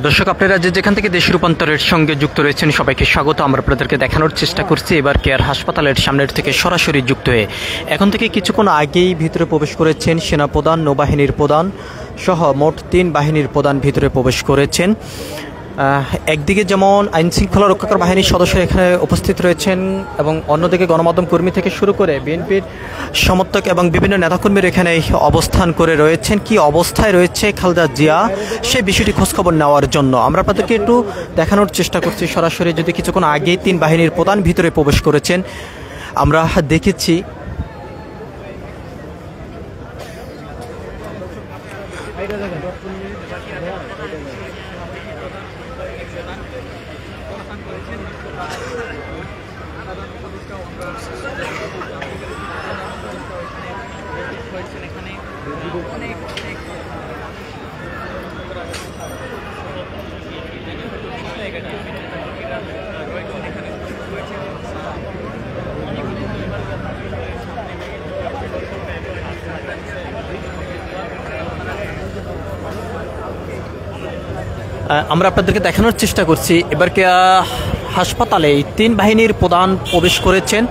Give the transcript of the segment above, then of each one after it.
দর্শক, আপনারা যেখান থেকে দেশ রূপান্তরের সঙ্গে যুক্ত রয়েছেন সবাইকে স্বাগত। আমরা আপনাদেরকে দেখানোর চেষ্টা করছি এবার কেয়ার হাসপাতালের সামনের থেকে সরাসরি যুক্ত হয়ে। এখন থেকে কিছুক্ষণ আগেই ভিতরে প্রবেশ করেছেন সেনাপ্রধান, নৌবাহিনীর প্রধান সহ মোট 3 বাহিনীর প্রধান ভিতরে প্রবেশ করেছেন। একদিকে যেমন আইনশৃঙ্খলা রক্ষাকারী বাহিনীর সদস্যরা এখানে উপস্থিত রয়েছেন এবং অন্যদিকে গণমাধ্যম কর্মী থেকে শুরু করে বিএনপির সমর্থক এবং বিভিন্ন নেতাকর্মীরা এখানে অবস্থান করে রয়েছেন। কি অবস্থায় রয়েছে খালেদা জিয়া সেই বিষয়টি খোঁজখবর নেওয়ার জন্য আমরা আপনাদেরকে একটু দেখানোর চেষ্টা করছি সরাসরি। যদি কিছুক্ষণ আগেই 3 বাহিনীর প্রধান ভিতরে প্রবেশ করেছেন আমরা দেখেছি। আমরা আপনাদেরকে দেখানোর চেষ্টা করছি এবার হাসপাতালে 3 বাহিনীর প্রধান প্রবেশ করেছেন।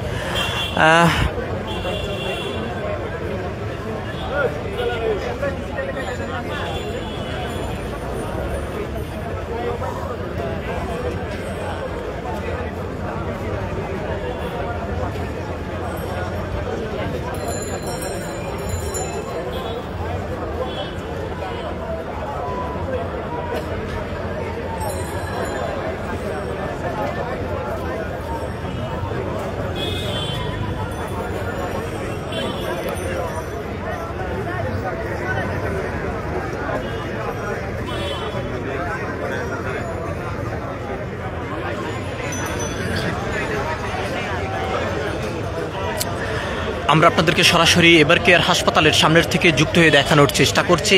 আমরা আপনাদেরকে সরাসরি এবার কেয়ার হাসপাতালের সামনের থেকে যুক্ত হয়ে দেখানোর চেষ্টা করছি।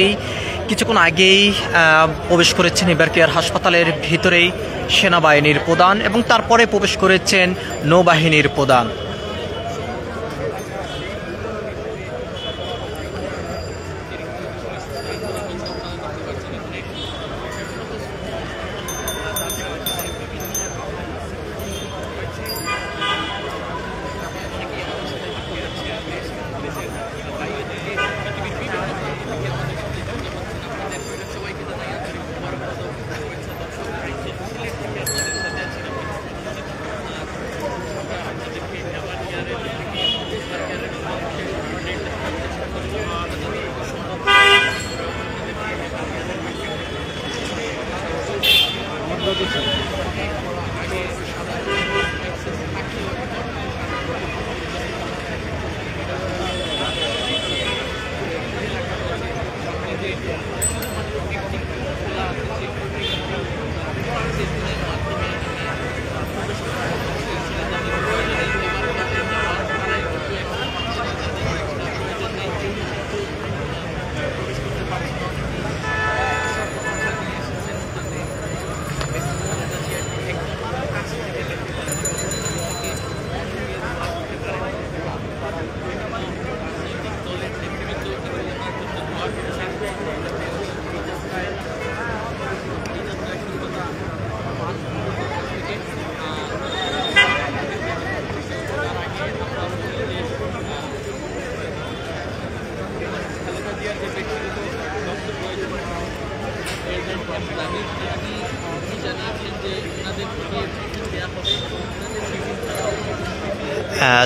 কিছুক্ষণ আগেই প্রবেশ করেছেন এবার কেয়ার হাসপাতালের ভিতরেই সেনাবাহিনীর প্রধান এবং তারপরে প্রবেশ করেছেন নৌবাহিনীর প্রধান।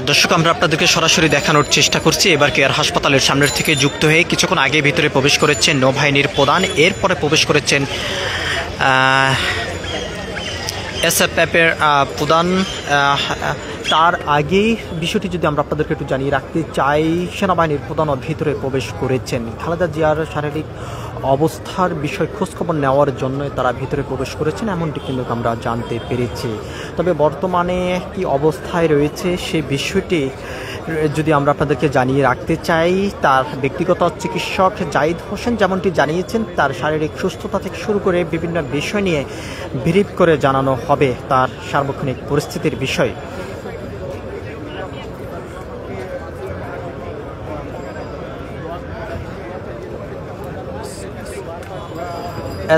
দর্শক, আমরা আপনাদেরকে সরাসরি দেখানোর চেষ্টা করছি এবার কেয়ার হাসপাতালের সামনের থেকে যুক্ত হয়ে। কিছুক্ষণ আগে ভিতরে প্রবেশ করেছেন নৌবাহিনীর প্রধান, এরপরে প্রবেশ করেছেন এসএফএফের প্রধান। তার আগেই বিষয়টি যদি আমরা আপনাদেরকে একটু জানিয়ে রাখতে চাই, সেনাবাহিনীর প্রধানও ভিতরে প্রবেশ করেছেন। খালেদা জিয়ার শারীরিক অবস্থার বিষয় খোঁজখবর নেওয়ার জন্য তারা ভিতরে প্রবেশ করেছেন এমনটি কিন্তু আমরা জানতে পেরেছি। তবে বর্তমানে কি অবস্থায় রয়েছে সেই বিষয়টি যদি আমরা আপনাদেরকে জানিয়ে রাখতে চাই, তার ব্যক্তিগত চিকিৎসক জাহিদ হোসেন যেমনটি জানিয়েছেন, তার শারীরিক সুস্থতা থেকে শুরু করে বিভিন্ন বিষয় নিয়ে ব্রিফ করে জানানো হবে তার সার্বক্ষণিক পরিস্থিতির বিষয়।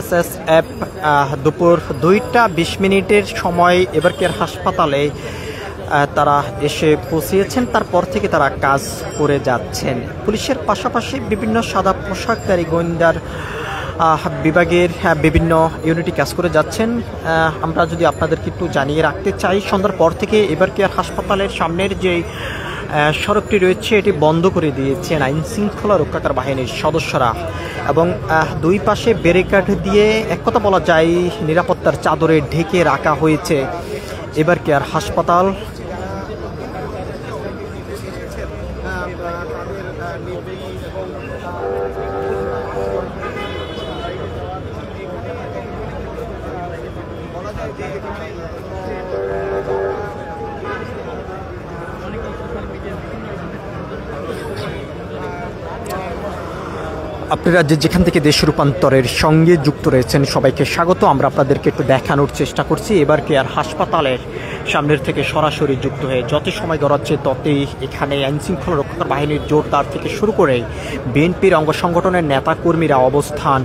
SSF দুপুর 2টা 20 মিনিটের সময় এবার কেয়ার হাসপাতালে তারা এসে পৌঁছিয়েছেন। তারপর থেকে তারা কাজ করে যাচ্ছেন। পুলিশের পাশাপাশি বিভিন্ন সাদা পোশাকধারী গোয়েন্দার বিভাগের বিভিন্ন ইউনিটই কাজ করে যাচ্ছেন। আমরা যদি আপনাদেরকে একটু জানিয়ে রাখতে চাই, সন্ধ্যার পর থেকে এবার কেয়ার হাসপাতালের সামনের যে সড়কটি রয়েছে এটি বন্ধ করে দিয়েছেন আইন শৃঙ্খলা রক্ষাকার বাহিনীর সদস্যরা, এবং দুই পাশে ব্যারিকেড দিয়ে এক কথা বলা যায় নিরাপত্তার চাদরে ঢেকে রাখা হয়েছে এবার কেয়ার হাসপাতাল। আপনারা যেখান থেকে দেশ রূপান্তরের সঙ্গে যুক্ত রয়েছেন সবাইকে স্বাগত। আমরা আপনাদেরকে একটু দেখানোর চেষ্টা করছি এবার কেয়ার হাসপাতালের সামনের থেকে সরাসরি যুক্ত হয়ে। যত সময় গড়াচ্ছে ততই এখানে আইনশৃঙ্খলা রক্ষাকার বাহিনীর জোরদার থেকে শুরু করে বিএনপির অঙ্গ সংগঠনের নেতাকর্মীরা অবস্থান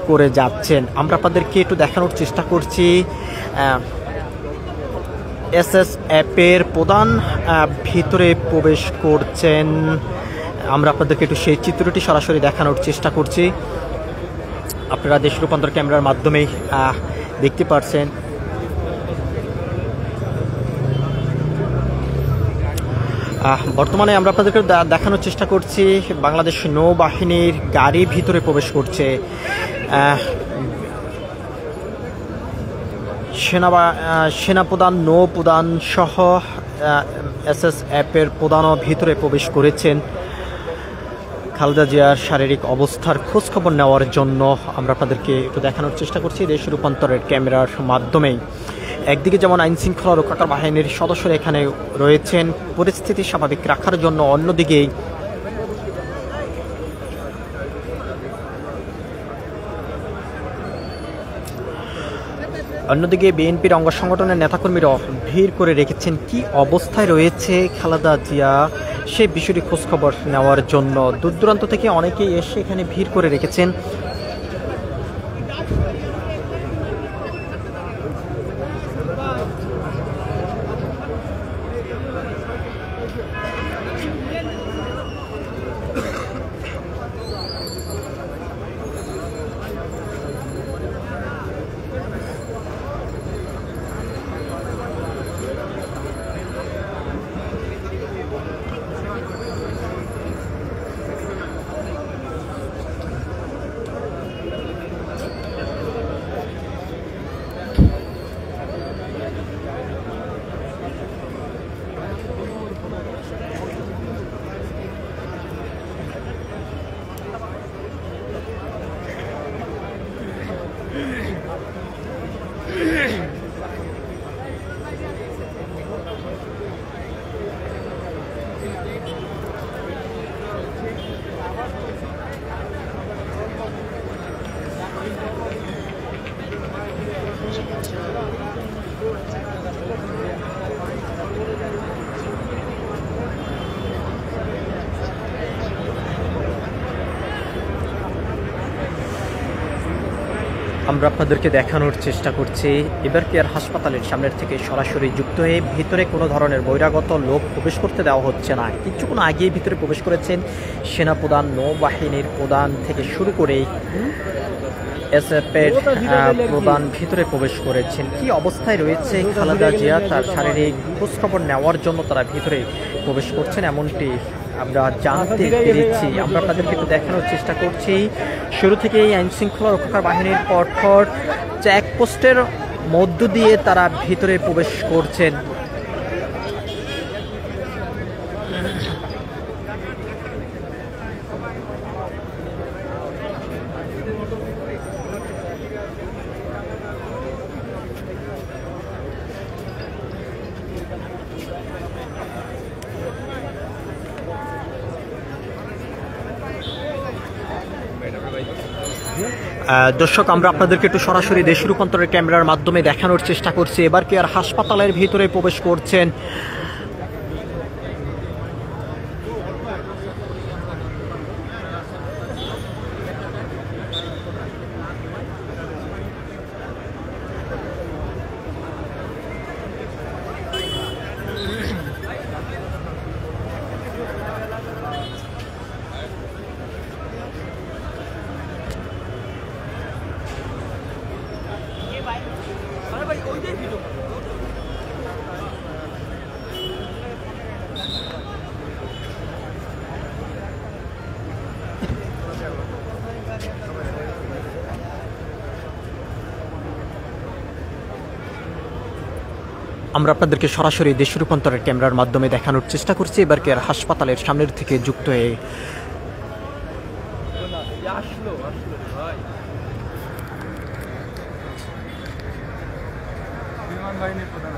করে যাচ্ছেন। আমরা আপনাদেরকে একটু দেখানোর চেষ্টা করছি SSF-এর প্রধান ভিতরে প্রবেশ করছেন। আমরা আপনাদেরকে একটু সেই চিত্রটি সরাসরি দেখানোর চেষ্টা করছি। আপনারা দেশ রূপান্তর ক্যামেরার মাধ্যমেই দেখতে পাচ্ছেন। বর্তমানে আমরা আপনাদেরকে দেখানোর চেষ্টা করছি বাংলাদেশ নৌবাহিনীর গাড়ি ভিতরে প্রবেশ করছে। সেনাপ্রধান, নৌপ্রধান সহ SSF-এর প্রধানও ভিতরে প্রবেশ করেছেন খালেদা জিয়ার শারীরিক অবস্থার খোঁজখবর নেওয়ার জন্য। আমরা আপনাদেরকে একটু দেখানোর চেষ্টা করছি দেশ রূপান্তরের ক্যামেরার মাধ্যমেই। একদিকে যেমন আইন শৃঙ্খলা রক্ষাকার বাহিনীর সদস্যরা এখানে রয়েছেন পরিস্থিতি স্বাভাবিক রাখার জন্য, অন্যদিকে বিএনপির অঙ্গ সংগঠনের নেতাকর্মীরা ভিড় করে রেখেছেন কি অবস্থায় রয়েছে খালেদা জিয়া সেই বিষয়টি খোঁজখবর নেওয়ার জন্য। দূর দূরান্ত থেকে অনেকেই এসে এখানে ভিড় করে রেখেছেন। আমরা আপনাদেরকে দেখানোর চেষ্টা করছি এবার কেয়ার হাসপাতালের সামনের থেকে সরাসরি যুক্ত হয়ে ভিতরে কোনো ধরনের বহিরাগত লোক প্রবেশ করতে দেওয়া হচ্ছে না। কিছুক্ষণ আগেই ভিতরে প্রবেশ করেছেন সেনাপ্রধান, নৌবাহিনীর প্রধান থেকে শুরু করে SSF-এর প্রধান ভিতরে প্রবেশ করেছেন। কি অবস্থায় রয়েছে খালেদা জিয়া তার শারীরিক খোঁজখবর নেওয়ার জন্য তারা ভিতরে প্রবেশ করছেন এমনটি আমরা জানতে পেরেছি। আমরা আপনাদেরকে একটু দেখানোর চেষ্টা করছি। শুরু থেকেই আইন শৃঙ্খলা রক্ষাকার বাহিনীর পরপর চেকপোস্টের মধ্য দিয়ে তারা ভিতরে প্রবেশ করছেন। দর্শক, আমরা আপনাদেরকে একটু সরাসরি দেশ রূপান্তরের ক্যামেরার মাধ্যমে দেখানোর চেষ্টা করছি এবার কেয়ার হাসপাতালের ভিতরে প্রবেশ করছেন আমরা আপনাদেরকে সরাসরি দেশ রূপান্তরের ক্যামেরার মাধ্যমে দেখানোর চেষ্টা করছি এবার কেয়ার হাসপাতালের সামনের থেকে যুক্ত হয়ে। বিমান বাহিনীর প্রধান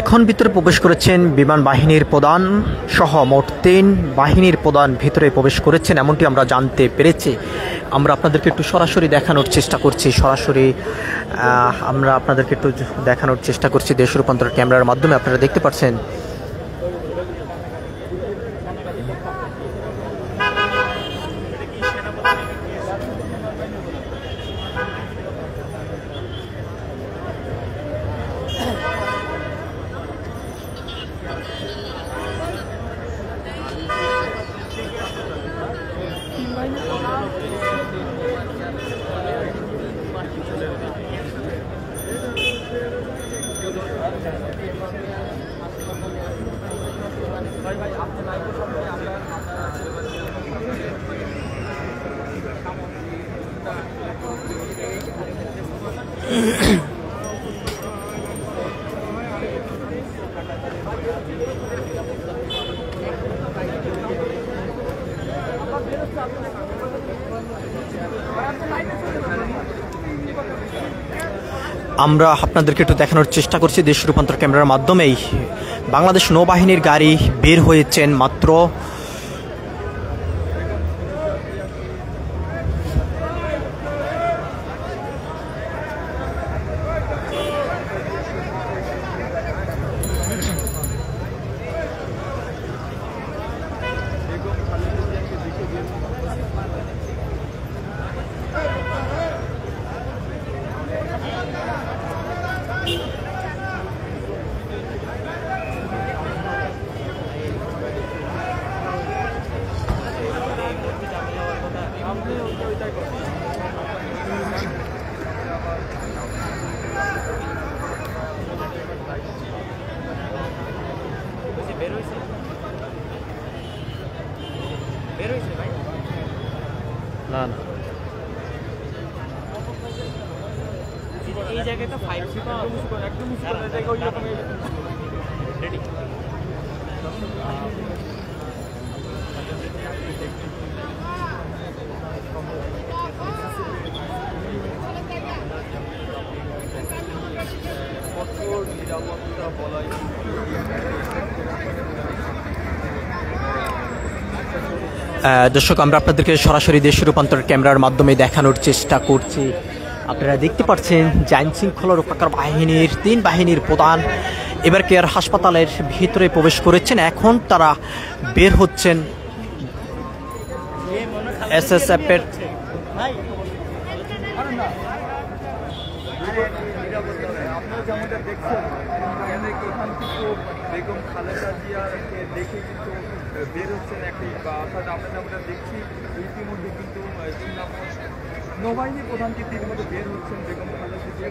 এখন ভিতরে প্রবেশ করেছেন বিমান বাহিনীর প্রধান সহ মোট 3 বাহিনীর প্রধান ভিতরে প্রবেশ করেছেন এমনটি আমরা জানতে পেরেছি। আমরা আপনাদেরকে একটু সরাসরি দেখানোর চেষ্টা করছি দেশ রূপান্তর ক্যামেরার মাধ্যমে। আপনারা দেখতে পাচ্ছেন আমরা আপনাদেরকে একটু দেখানোর চেষ্টা করছি দেশ রূপান্তর ক্যামেরার মাধ্যমেই। বাংলাদেশ নৌবাহিনীর গাড়ি বের হয়েছেন মাত্র। এই জায়গায় তো 5G একদম রেডি। নিরাপত্তা বলাই দর্শক, আমরা আপনাদেরকে সরাসরি দেশ রূপান্তর ক্যামেরার মাধ্যমে দেখানোর চেষ্টা করছি। আপনারা দেখতে পাচ্ছেন যে আইন শৃঙ্খলা রক্ষাকারী বাহিনীর 3 বাহিনীর প্রধান এবার কেয়ার হাসপাতালের ভিতরে প্রবেশ করেছেন। এখন তারা বের হচ্ছেন এসএসএফ এর। বেগম খালেদা জিয়াকে দেখে কিন্তু বের হচ্ছেন একটি, অর্থাৎ আমরা দেখছি ইতিমধ্যে কিন্তু নৌবাহিনী প্রধানকে ইতিমধ্যে বের হচ্ছেন বেগম খালেদা জিয়া।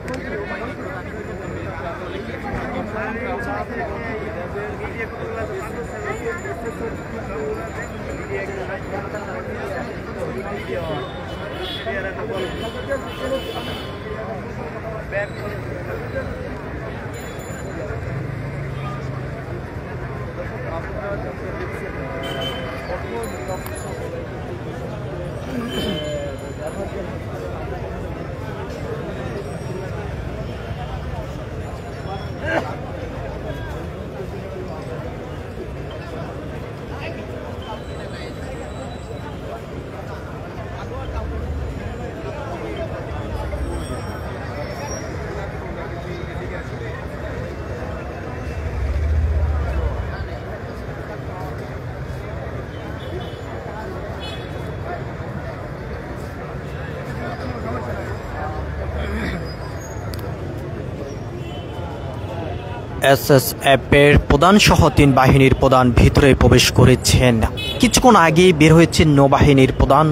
এসএসএফ এর প্রধান সহ 3 বাহিনীর প্রধান ভিতরে প্রবেশ করেছেন। কিছুক্ষণ আগে বের হয়েছে নৌবাহিনীর প্রধান।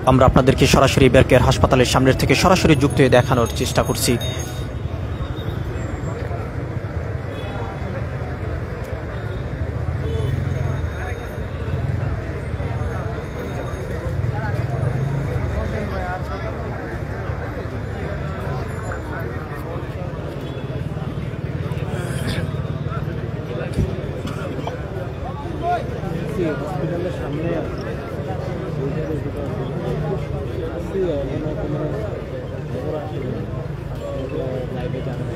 আমরা আপনাদেরকে সরাসরি বেরকের হাসপাতালের সামনের থেকে সরাসরি যুক্ত হয়ে দেখানোর চেষ্টা করছি। হসপিটালের সামনে লাইভে জানানো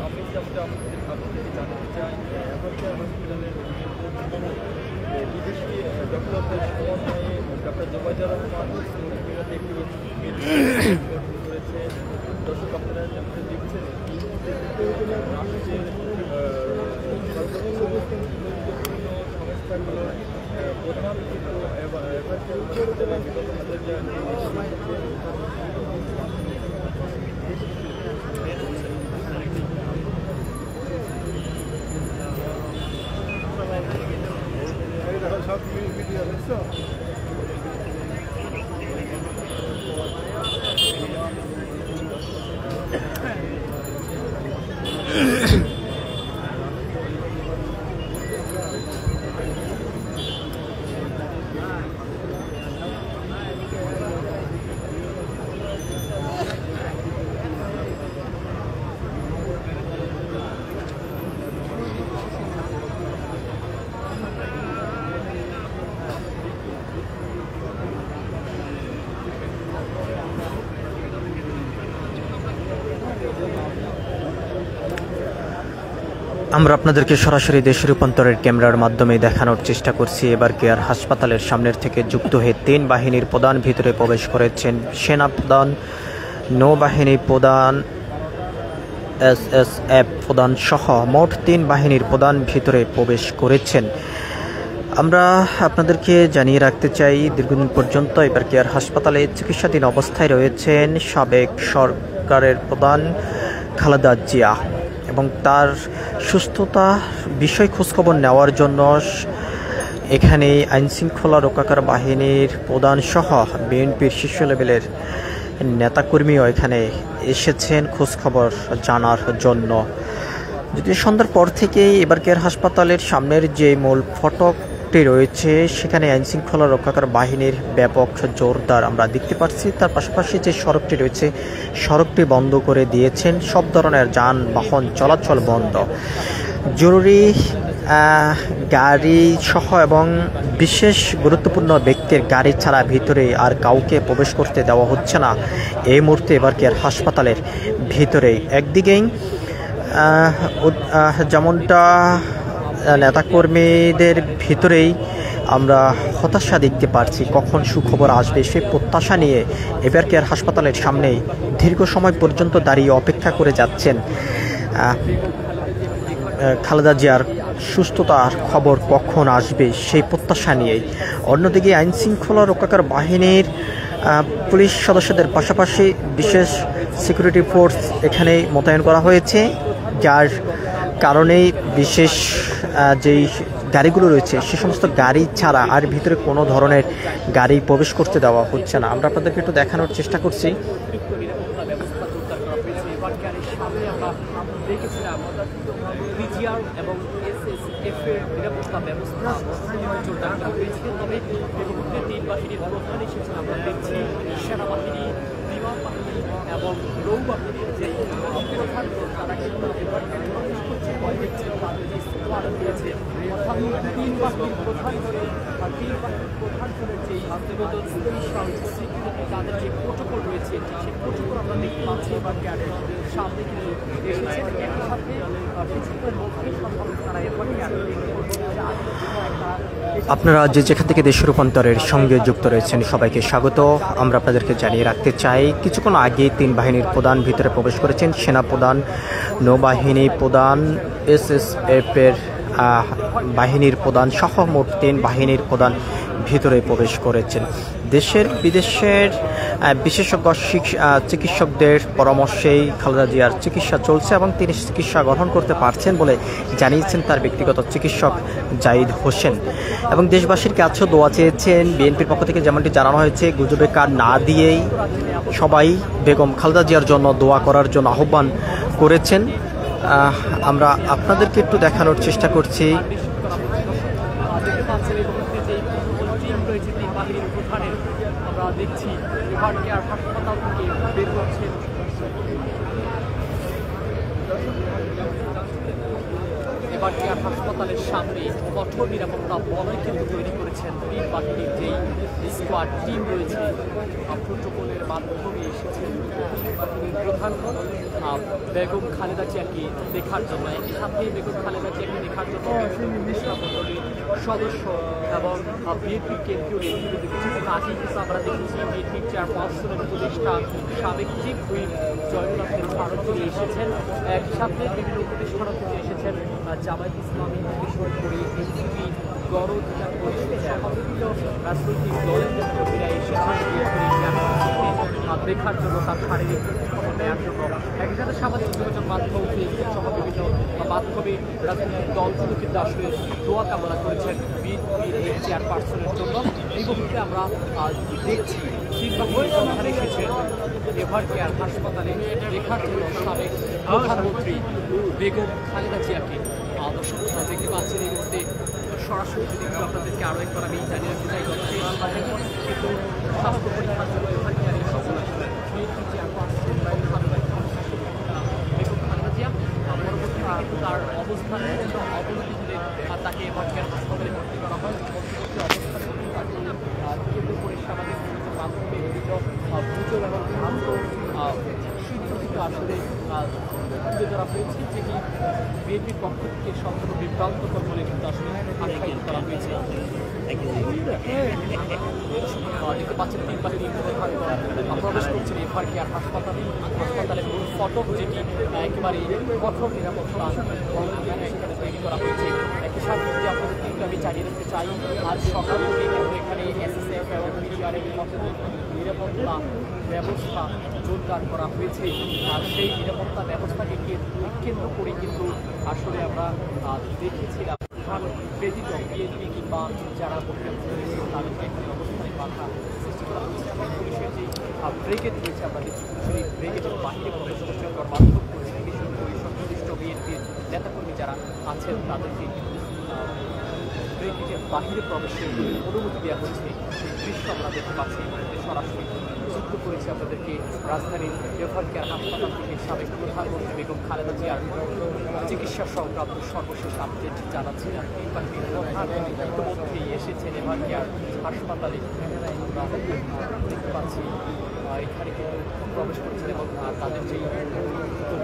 আমি যেমনটা আপনাদের জানাতে চাই, এভারকেয়ার হসপিটালের বিদেশি ডক্টরদের সমন্বয়ে ডক্টর জোবাইদুর রহমান একটি মিল গঠন করেছে। দর্শক আপনারা যেমনটা দেখছেন, রাষ্ট্রের সর্বোচ্চ গুরুত্বপূর্ণ সংস্থাগুলোর প্রধান কিন্তু এভারকেয়ার হসপিটালে বিগত হাজার সব ভিডিও দেখছো? আমরা আপনাদেরকে সরাসরি দেশ রূপান্তরের ক্যামেরার মাধ্যমে দেখানোর চেষ্টা করছি। এবার কেয়ার হাসপাতালের সামনের থেকে যুক্ত হয়ে 3 বাহিনীর প্রধান ভিতরে প্রবেশ করেছেন। সেনা প্রধান, নৌবাহিনী প্রধান, এসএসএফ প্রধান সহ মোট 3 বাহিনীর প্রধান ভিতরে প্রবেশ করেছেন। আমরা আপনাদেরকে জানিয়ে রাখতে চাই, দীর্ঘদিন পর্যন্ত এবার কেয়ার হাসপাতালে চিকিৎসাধীন অবস্থায় রয়েছেন সাবেক সরকারের প্রধান খালেদা জিয়া এবং তার সুস্থতা বিষয় খোঁজখবর নেওয়ার জন্য এখানে আইনশৃঙ্খলা রক্ষাকার বাহিনীর প্রধান সহ বিএনপির শীর্ষ লেভেলের নেতাকর্মীও এখানে এসেছেন খোঁজখবর জানার জন্য। যদি সন্ধ্যার পর থেকেই এবার কেয়ার হাসপাতালের সামনের যে মূল ফটকটি রয়েছে সেখানে আইনশৃঙ্খলা রক্ষাকার বাহিনীর ব্যাপক জোরদার আমরা দেখতে পাচ্ছি। তার পাশাপাশি যে সড়কটি রয়েছে সড়কটি বন্ধ করে দিয়েছেন, সব ধরনের যানবাহন চলাচল বন্ধ। জরুরি গাড়ি সহ এবং বিশেষ গুরুত্বপূর্ণ ব্যক্তির গাড়ি ছাড়া ভিতরে আর কাউকে প্রবেশ করতে দেওয়া হচ্ছে না এই মুহূর্তে এবার কেয়ার হাসপাতালের ভিতরে। একদিকেই যেমনটা নেতাকর্মীদের ভিতরেই আমরা হতাশা দেখতে পারছি, কখন সুখবর আসবে সেই প্রত্যাশা নিয়ে এবার কেয়ার হাসপাতালের সামনে দীর্ঘ সময় পর্যন্ত দাঁড়িয়ে অপেক্ষা করে যাচ্ছেন খালেদা জিয়ার সুস্থতার খবর কখন আসবে সেই প্রত্যাশা নিয়েই। অন্যদিকে আইনশৃঙ্খলা রক্ষাকার বাহিনীর পুলিশ সদস্যদের পাশাপাশি বিশেষ সিকিউরিটি ফোর্স এখানে মোতায়েন করা হয়েছে, যার কারণেই বিশেষ যেই গাড়িগুলো রয়েছে সে সমস্ত গাড়ি ছাড়া আর ভিতরে কোনো ধরনের গাড়ি প্রবেশ করতে দেওয়া হচ্ছে না। আমরা আপনাদেরকে একটু দেখানোর চেষ্টা করছি। এবং এসএসএফ এর নিরাপত্তা ব্যবস্থা জোরদার করা হয়েছে। তবে এই মুহূর্তে 3 বাহিনীর প্রধান এসেছেন। আমরা দেখছি সেনাবাহিনী, বিমান বাহিনী এবং নৌবাহিনীর যে প্রধান তারা কিন্তু প্রবেশ করছে। তাদের যে স্কোয়াড রয়েছে অর্থাৎ 3 বাহিনীর প্রধান করে যে ব্যক্তিগত স্পেশাল সিকিউরিটি তাদের যে প্রোটোকল রয়েছে সেই প্রোটোকল আমরা দেখতে পাচ্ছি এবার ক্যাডের সামনে কিন্তু এসেছেন। একই সাথে কিছুক্ষণের মধ্যেই সম্ভবত তারা এবার ক্যাডের একটা আপনারা যে যেখান থেকে দেশ রূপান্তরের সঙ্গে যুক্ত রয়েছেন সবাইকে স্বাগত। আমরা আপনাদেরকে জানিয়ে রাখতে চাই, কিছুক্ষণ আগে 3 বাহিনীর প্রধান ভিতরে প্রবেশ করেছেন। সেনা প্রধান, নৌবাহিনী প্রধান, SSF এর বাহিনীর প্রধান সহ মোট 3 বাহিনীর প্রধান ভিতরে প্রবেশ করেছেন। দেশের বিদেশের বিশেষজ্ঞ চিকিৎসকদের পরামর্শেই খালেদা জিয়ার চিকিৎসা চলছে এবং তিনি চিকিৎসা গ্রহণ করতে পারছেন বলে জানিয়েছেন তার ব্যক্তিগত চিকিৎসক জাহিদ হোসেন। এবং দেশবাসীর কাছেও দোয়া চেয়েছেন। বিএনপির পক্ষ থেকে যেমনটি জানানো হয়েছে, গুজবে কান না দিয়েই সবাই বেগম খালেদা জিয়ার জন্য দোয়া করার জন্য আহ্বান করেছেন। আমরা আপনাদেরকে একটু দেখানোর চেষ্টা করছি। আমরা দেখছি এবার কেয়ার হাসপাতাল থেকে বের করছেন। এবার কেয়ার হাসপাতালের সামনে কঠোর নিরাপত্তা বলয় কিন্তু তৈরি করেছেন তিন বাহিনীর যেই স্কোয়াড টিম রয়েছে। প্রোটোকলের মাধ্যমে এসেছেন বাহিনীর প্রধান বেগম খালেদা জিয়াকে দেখার জন্য, একই সাথে বেগম খালেদা জিয়াকে দেখার জন্য উপদেষ্টা মণ্ডলীর সদস্য এবং বিএনপির কেন্দ্রীয় নেতৃত্ব কিছুদিন আগেই কিন্তু আমরা দেখেছি বিএনপির চেয়ারপারসনের উপদেষ্টা সাবেক চিফ হুইপ জয়নুল আবেদিন ফারুক তিনি এসেছেন। একই সাথে বিভিন্ন উপদেষ্টারা থেকে এসেছেন জামায়াত ইসলামী বিষয় করে এনসিপি, গণ অধিকার পরিষদ সহ বিভিন্ন রাজনৈতিক দলের কর্মীরা এসেছেন দেখার জন্য, তার শারীরিক খবর নেওয়ার জন্য। একই সাথে সামাজিক যোগাযোগ মাধ্যম, ফেসবুক সহ বিভিন্ন মাধ্যমে রাজনৈতিক দলগুলো কিন্তু আসলে দোয়া কামনা করেছেন বিএনপির এই চেয়ারপারসনের জন্য। এই মুহূর্তে আমরা দেখছি তিনবাহিনী এসেছেন এভার কেয়ার হাসপাতালে দেখার জন্য সাবেক প্রধানমন্ত্রী বেগম খালেদা জিয়াকে। দর্শক দেখতে পাচ্ছেন এই মুহূর্তে সরাসরি যদি একটু আপনাদেরকে আরও একবার আমি জানিয়ে রাখতে চাই, কিন্তু স্বাস্থ্য পরীক্ষার জন্য ever care BNP chairperson Begum Khaleda Zia পরবর্তীতে কিন্তু তার অবস্থান অবনতি হলে তাকে এভার কেয়ার হাসপাতালে ভর্তি করা হয়। কেন্দ্র করে সামাজিক যোগাযোগ মাধ্যমে বিভিন্ন গুজব এবং ভ্রান্ত সিদ্ধান্ত আসলে তুলে ধরা হয়েছে, যেটি বিএনপির পক্ষ থেকে সম্পূর্ণ বিভ্রান্তকর বলে কিন্তু আসলে আখ্যায়িত করা হয়েছে। দেখতে পাচ্ছেন তিন বাহিনী প্রবেশ করছেন এভার কেয়ার হাসপাতালের মূল ফটক, যেটি একেবারে কঠোর নিরাপত্তা সেখানে তৈরি করা হয়েছে। একই সাথে যদি আপনাদের কিন্তু আমি জানিয়ে রাখতে চাই, আজ সকাল থেকে কিন্তু এখানে SSF এবং PGR-এর নিরাপত্তা ব্যবস্থা জোরদার করা হয়েছে। আর সেই নিরাপত্তা ব্যবস্থাকে কেন্দ্র করে কিন্তু আসলে আমরা দেখেছিলাম ব্যতীত বিএনপি কিংবা যারা বহিরাগত রয়েছে তাদেরকে একটি অবস্থানে বাধা সৃষ্টি করা হয়েছে। পুলিশের যে ব্রিগেড রয়েছে আমরা দেখছি, পুলিশের এই ব্রিগেডের বাহিরে প্রবেশ করছে গণমাধ্যম কর্মী থেকে শুরু করে সংশ্লিষ্ট বিএনপির নেতাকর্মী যারা আছেন তাদেরকে ব্রিগেডের বাহিরে প্রবেশের অনুমতি দেওয়া হচ্ছে। সেই দৃশ্য আমরা দেখতে পাচ্ছি সরাসরি যুক্ত করেছি আপনাদেরকে রাজধানীর এভার কেয়ার হাসপাতাল থেকে সাবেক প্রধানমন্ত্রী বেগম খালেদা জিয়ার চিকিৎসা সংক্রান্ত সর্বশেষ আপডেট জানাচ্ছি। তিন বাহিনীর প্রধান ইতিমধ্যেই এসেছেন এভার কেয়ার হাসপাতালে। দেখতে পাচ্ছি এখানে কিন্তু প্রবেশ করেছেন এবং তাদের যেই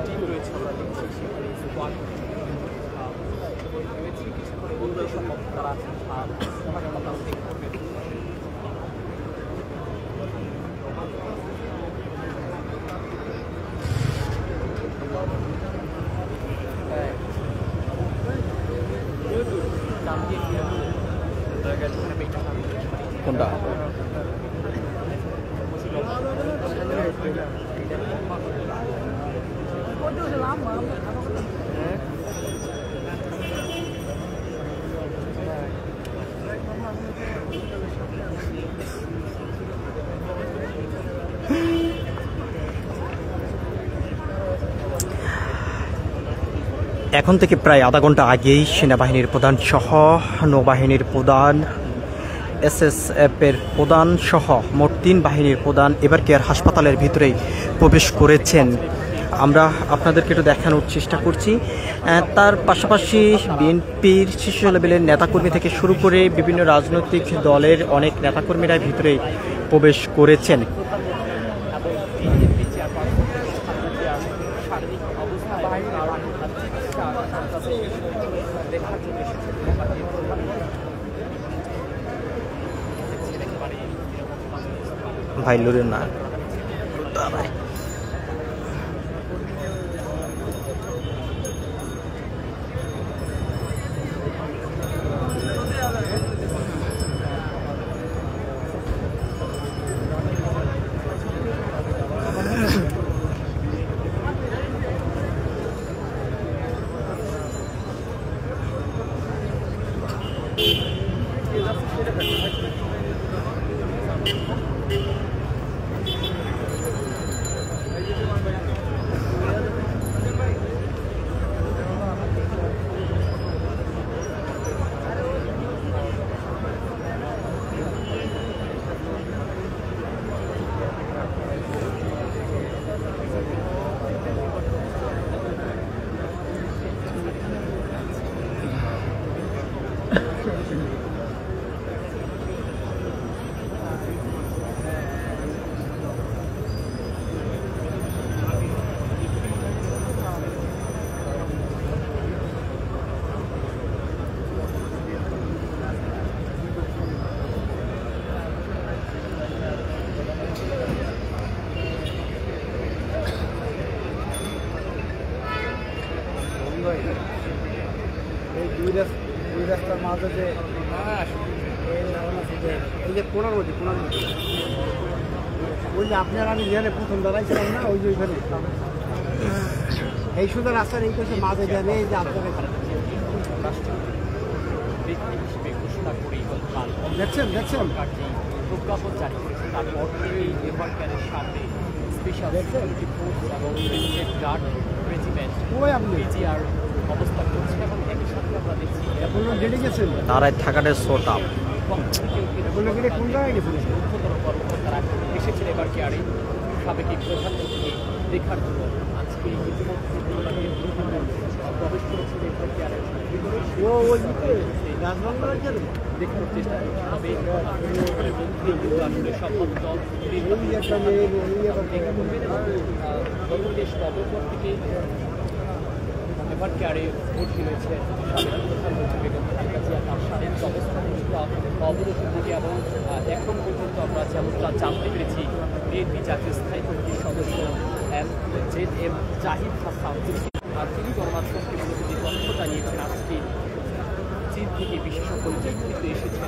টিম রয়েছে আমরা দেখছি সেখানে স্কোয়াড রয়েছে। কিছুক্ষণের মধ্যে সম্ভব তারা হাসপাতাল থেকে করবে। কোনটা এখন থেকে প্রায় আধা ঘন্টা আগেই সেনাবাহিনীর প্রধান সহ নৌবাহিনীর প্রধান, SSF এর প্রধান সহ মোট 3 বাহিনীর প্রধান এবার কেয়ার হাসপাতালের ভিতরেই প্রবেশ করেছেন। আমরা আপনাদেরকে একটু দেখানোর চেষ্টা করছি। তার পাশাপাশি বিএনপির শীর্ষ লেভেলের নেতাকর্মী থেকে শুরু করে বিভিন্ন রাজনৈতিক দলের অনেক নেতাকর্মীরা ভিতরে প্রবেশ করেছেন। ভাইলুরের না দাঁড়ায়। এই দুই রাস্তার মাঝে যে এই যে কোনার মধ্যে ওই যে আপনার আমি যেখানে প্রথম দাঁড়াইছিলাম না ওই যে ওইখানে এই শুধু রাস্তার এই পাশে মাঝে জানে এই যে আপনারা ঘোষণা করেই গতকাল দেখছেন সরকার যে প্রজ্ঞাপন জারি করেছে তারপর থেকেই এভার ক্যারের সামনে স্পেশাল সিকিউরিটি ফোর্স এবং রেজিমেন্ট গার্ড রেজিমেন্ট ওই আপনি পিজিআর অবস্থান করছে এবং একই সাথে আমরা দেখছি বলুন জেনে গেছেন দাঁড়ায় থাকাটা সোটা বললো গেলে কোন জায়গায় গেছেন ঊর্ধ্বতন কর্মকর্তারা এসেছেন এবার কেয়ারে সাবেক এই প্রধানমন্ত্রীকে দেখার জন্য আজকে ইতিমধ্যে প্রবেশ করেছিল এবার কেয়ারের ও ওই রাজবাংলার গেলে দেখার চেষ্টা করছে তবে মধ্যে কিন্তু আসলে সম্পদ দল ওই একটা মেয়ে ওই আবার বাংলাদেশ নভেম্বর থেকে এবার কেয়ারে ভর্তি হয়েছে সাবেক প্রধানমন্ত্রী বেগম খালেদা জিয়া তার শারীরিক অবস্থা কিছুটা অবনতি থেকে এবং এখন পর্যন্ত আমরা যেমনটা জানতে পেরেছি বিএনপি জাতীয় স্থায়ী কমিটির সদস্য ZM জাহিদ হাসান তিনি গণমাধ্যমকে মূলত যে তথ্য জানিয়েছেন আজকে চীন থেকে বিশেষজ্ঞ কিন্তু এসেছেন